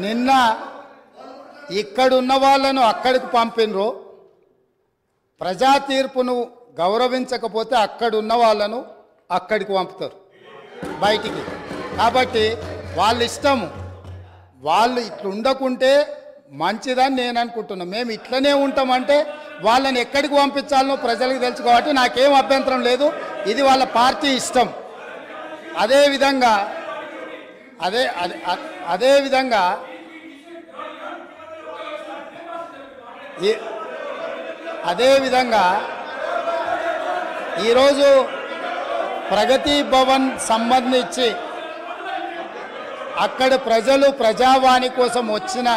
నిన్న ఇక్కడున్న వాళ్ళను అక్కడికి పంపినరు. ప్రజా తీర్పును గౌరవించకపోతే అక్కడున్న వాళ్ళను అక్కడికి పంపుతారు బయటికి. కాబట్టి వాళ్ళ ఇష్టము, వాళ్ళు ఇట్లా ఉండకుంటే మంచిదని నేను అనుకుంటున్నా. మేము ఇట్లనే ఉంటామంటే వాళ్ళని ఎక్కడికి పంపించాలనో ప్రజలకు తెలుసు కాబట్టి నాకేం అభ్యంతరం లేదు. ఇది వాళ్ళ పార్టీ ఇష్టం. అదేవిధంగా ఈరోజు ప్రగతి భవన్ సంబంధించి అక్కడ ప్రజలు ప్రజావాణి కోసం వచ్చిన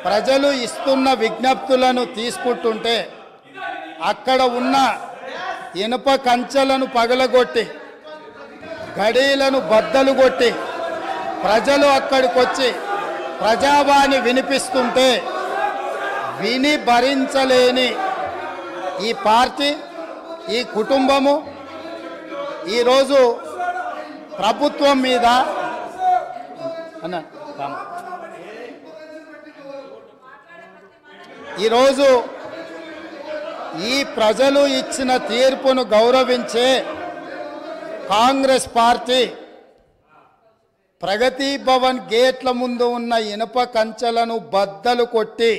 ప్రజలు ఇస్తున్న విజ్ఞప్తులను తీసుకుంటుంటే అక్కడ ఉన్న ఇనుప కంచెలను పగలగొట్టి గడీలను బద్దలు కొట్టి ప్రజలు అక్కడికి వచ్చి ప్రజావాణి వినిపిస్తుంటే విని భరించలేని ఈ పార్టీ, ఈ కుటుంబము ఈరోజు ప్రభుత్వం మీద ఈరోజు ఈ ప్రజలు ఇచ్చిన తీర్పును గౌరవించే కాంగ్రెస్ పార్టీ ప్రగతి భవన్ గేట్ల ముందు ఉన్న ఇనుప కంచెలను బద్దలు కొట్టి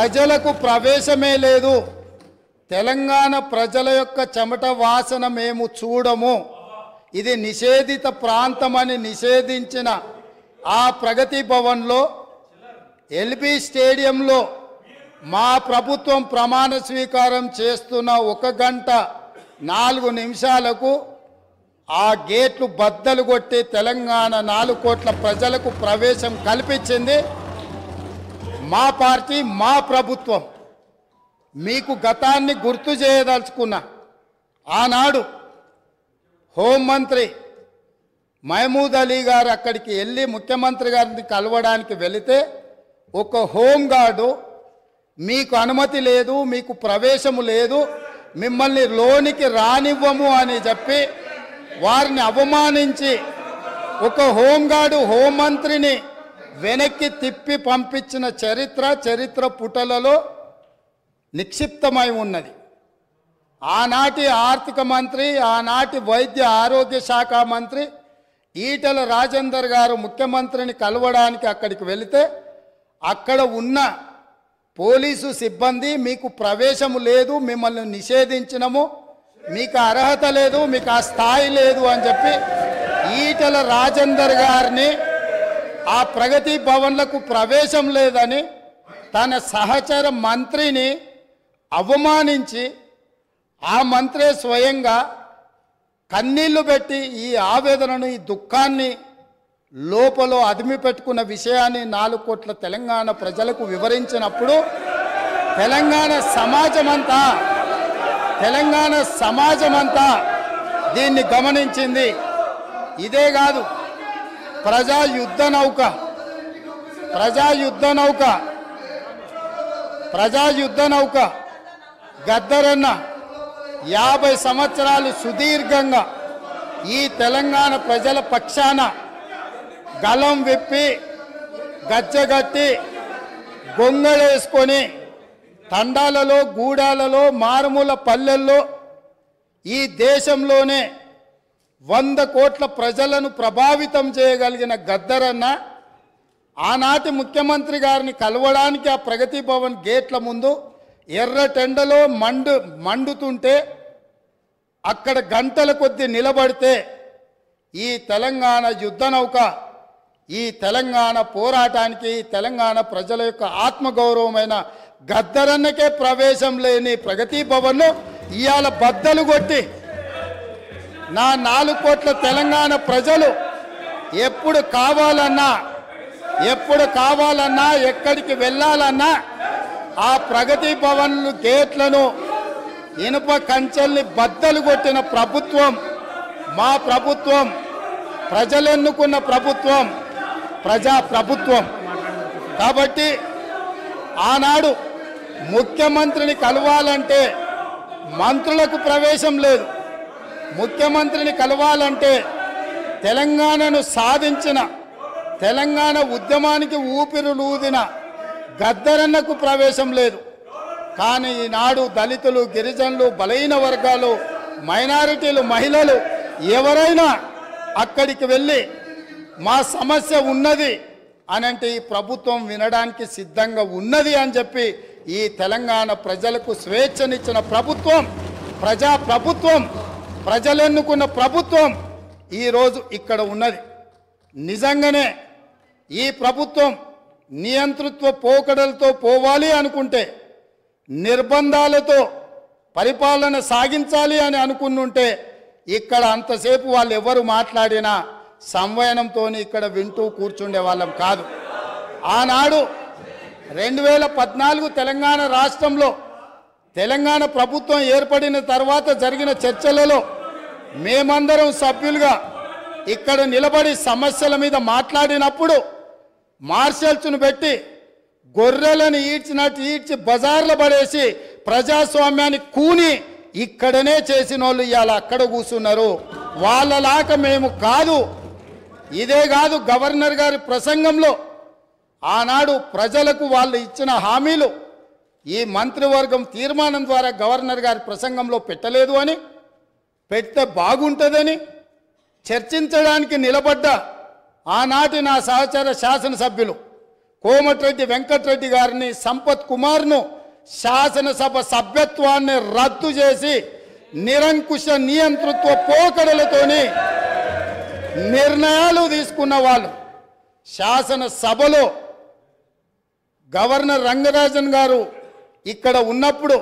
ప్రజలకు ప్రవేశమే లేదు, తెలంగాణ ప్రజల యొక్క చెమట వాసన మేము చూడము, ఇది నిషేధిత ప్రాంతమని నిషేధించిన ఆ ప్రగతి భవన్లో ఎల్బీ స్టేడియంలో మా ప్రభుత్వం ప్రమాణ స్వీకారం చేస్తున్న 1 గంట 4 నిమిషాలకు ఆ గేట్లు బద్దలు కొట్టి తెలంగాణ 4 కోట్ల ప్రజలకు ప్రవేశం కల్పించింది మా పార్టీ, మా ప్రభుత్వం. మీకు గతాన్ని గుర్తు చేయదలుచుకున్నా. ఆనాడు హోంమంత్రి మహమూద్ అలీ గారు అక్కడికి వెళ్ళి ముఖ్యమంత్రి గారిని కలవడానికి వెళితే ఒక హోంగార్డు మీకు అనుమతి లేదు, మీకు ప్రవేశము లేదు, మిమ్మల్ని లోనికి రానివ్వము అని చెప్పి వారిని అవమానించి ఒక హోంగార్డు హోంమంత్రిని వెనక్కి తిప్పి పంపించిన చరిత్ర పుటలలో నిక్షిప్తమై ఉన్నది. ఆనాటి ఆర్థిక మంత్రి, ఆనాటి వైద్య ఆరోగ్య శాఖ మంత్రి ఈటెల రాజేందర్ గారు ముఖ్యమంత్రిని కలవడానికి అక్కడికి వెళితే అక్కడ ఉన్న పోలీసు సిబ్బంది మీకు ప్రవేశము లేదు, మిమ్మల్ని నిషేధించినము, మీకు అర్హత లేదు, మీకు ఆ స్థాయి లేదు అని చెప్పి ఈటెల రాజేందర్ గారిని ఆ ప్రగతి భవన్లకు ప్రవేశం లేదని తన సహచర మంత్రిని అవమానించి ఆ మంత్రే స్వయంగా కన్నీళ్లు పెట్టి ఈ ఆవేదనను, ఈ దుఃఖాన్ని లోపల అదిమి పెట్టుకున్న విషయాన్ని 4 కోట్ల తెలంగాణ ప్రజలకు వివరించినప్పుడు తెలంగాణ సమాజమంతా దీన్ని గమనించింది. ఇదే కాదు, ప్రజా యుద్ధ నౌక గద్దరన్న 50 సంవత్సరాలు సుదీర్ఘంగా ఈ తెలంగాణ ప్రజల పక్షాన గలం విప్పి గచ్చగట్టి గొంగళేసుకొని తండాలలో, గూడాలలో, మారుమూల పల్లెల్లో ఈ దేశంలోనే 100 కోట్ల ప్రజలను ప్రభావితం చేయగలిగిన గద్దరన్న ఆనాటి ముఖ్యమంత్రి గారిని కలవడానికి ఆ ప్రగతి భవన్ గేట్ల ముందు ఎర్రటెండలో మండుతుంటే అక్కడ గంటల కొద్దీ నిలబడితే ఈ తెలంగాణ యుద్ధ నౌక, ఈ తెలంగాణ పోరాటానికి, తెలంగాణ ప్రజల యొక్క ఆత్మగౌరవమైన గద్దరన్నకే ప్రవేశం లేని ప్రగతి భవన్ను ఇవాళ బద్దలు కొట్టి నా 4 కోట్ల తెలంగాణ ప్రజలు ఎప్పుడు కావాలన్నా ఎక్కడికి వెళ్ళాలన్నా ఆ ప్రగతి భవన్లు గేట్లను ఇనుప కంచెల్ని బద్దలు కొట్టిన ప్రభుత్వం మా ప్రభుత్వం, ప్రజలెన్నుకున్న ప్రభుత్వం, ప్రజా ప్రభుత్వం. కాబట్టి ఆనాడు ముఖ్యమంత్రిని కలవాలంటే మంత్రులకు ప్రవేశం లేదు, ముఖ్యమంత్రిని కలవాలంటే తెలంగాణను సాధించిన తెలంగాణ ఉద్యమానికి ఊపిరులూదిన గద్దరన్నకు ప్రవేశం లేదు. కానీ ఈనాడు దళితులు, గిరిజనులు, బలహీన వర్గాలు, మైనారిటీలు, మహిళలు ఎవరైనా అక్కడికి వెళ్ళి మా సమస్య ఉన్నది అనంటే ఈ ప్రభుత్వం వినడానికి సిద్ధంగా ఉన్నది అని చెప్పి ఈ తెలంగాణ ప్రజలకు స్వేచ్ఛనిచ్చిన ప్రభుత్వం, ప్రజా ప్రభుత్వం, ప్రజలెన్నుకున్న ప్రభుత్వం ఈరోజు ఇక్కడ ఉన్నది. నిజంగానే ఈ ప్రభుత్వం నియంతృత్వ పోకడలతో పోవాలి అనుకుంటే, నిర్బంధాలతో పరిపాలన సాగించాలి అని అనుకున్నుంటే ఇక్కడ అంతసేపు వాళ్ళు ఎవరు మాట్లాడినా సంవయనంతో ఇక్కడ వింటూ కూర్చుండే వాళ్ళం కాదు. ఆనాడు 2014 తెలంగాణ రాష్ట్రంలో తెలంగాణ ప్రభుత్వం ఏర్పడిన తర్వాత జరిగిన చర్చలలో మేమందరం సభ్యులుగా ఇక్కడ నిలబడి సమస్యల మీద మాట్లాడినప్పుడు మార్షల్స్ను పెట్టి గొర్రెలను ఈడ్చినట్టు ఈడ్చి బజార్లో పడేసి ప్రజాస్వామ్యాన్ని కూని ఇక్కడనే చేసిన వాళ్ళు ఇవాళ అక్కడ కూర్చున్నారు. వాళ్ళలాగా మేము కాదు. ఇదే కాదు, గవర్నర్ గారి ప్రసంగంలో ఆనాడు ప్రజలకు వాళ్ళు ఇచ్చిన హామీలు ఈ మంత్రివర్గం తీర్మానం ద్వారా గవర్నర్ గారి ప్రసంగంలో పెట్టలేదు అని, పెడితే బాగుంటుందని చర్చించడానికి నిలబడ్డ ఆనాటి నా సహచర శాసనసభ్యులు కోమటిరెడ్డి వెంకటరెడ్డి గారిని, సంపత్ కుమార్ను శాసనసభ సభ్యత్వాన్ని రద్దు చేసి నిరంకుశ నియంతృత్వ పోకడలతోని నిర్ణయాలు తీసుకున్న వాళ్ళు శాసనసభలో గవర్నర్ రంగరాజన్ గారు ఇక్కడ ఉన్నప్పుడు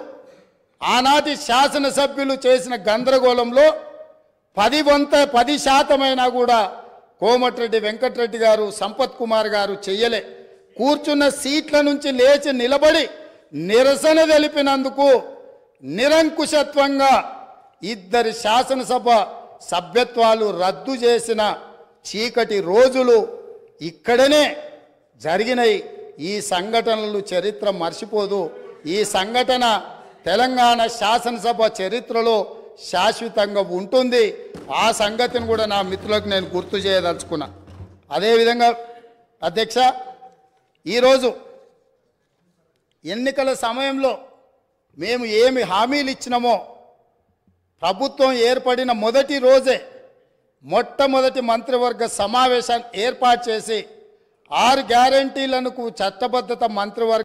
ఆనాటి శాసనసభ్యులు చేసిన గందరగోళంలో 10% కూడా కోమటిరెడ్డి వెంకటరెడ్డి గారు, సంపత్ కుమార్ గారు చెయ్యలే. కూర్చున్న సీట్ల నుంచి లేచి నిలబడి నిరసన తెలిపినందుకు నిరంకుశత్వంగా 2 శాసనసభ సభ్యత్వాలు రద్దు చేసిన చీకటి రోజులు ఇక్కడనే జరిగినాయి. ఈ సంఘటనలు చరిత్ర మర్చిపోదు. ఈ సంఘటన తెలంగాణ శాసనసభ చరిత్రలో శాశ్వతంగా ఉంటుంది. ఆ సంగతిని కూడా నా మిత్రులకు నేను గుర్తు చేయదలుచుకున్నా. అదేవిధంగా అధ్యక్ష, ఈరోజు ఎన్నికల సమయంలో మేము ఏమి హామీలు ఇచ్చినామో ప్రభుత్వం ఏర్పడిన మొదటి రోజే మొట్టమొదటి మంత్రివర్గ సమావేశాన్ని ఏర్పాటు చేసి 6 గ్యారంటీలకు చట్టబద్ధత మంత్రివర్గ